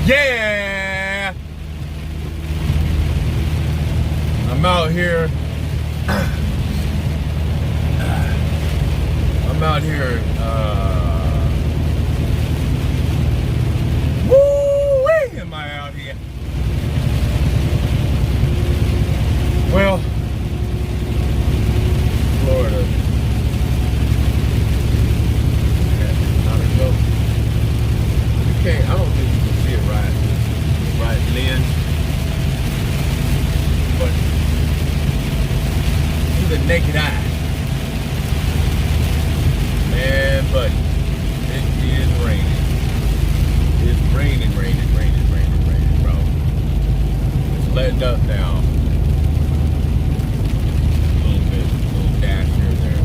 Yeah! I'm out here. I'm out here. Woo-wee! Am I out here? Well, Florida. How to go? You can't. I don't think you can see it right lens, but to the naked eye, man, buddy, it is raining. It's raining, bro. It's letting up now. A little dash here and there.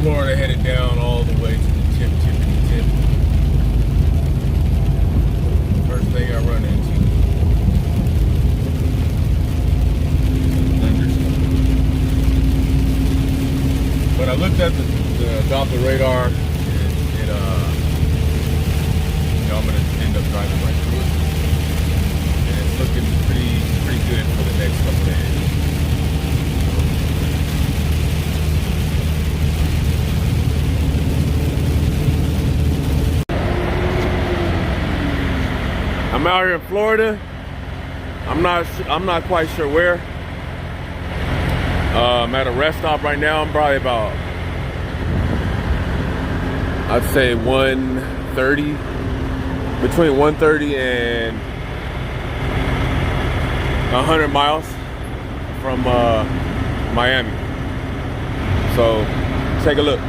Florida headed down all the way to the tippity tip. First thing I run into. But I looked at the Doppler radar, and I'm gonna end up driving right through it, and it's looking pretty good for the next couple of days. I'm out here in Florida. I'm not quite sure where. I'm at a rest stop right now. I'm probably about, I'd say 130, between 130 and 100 miles from Miami. So take a look.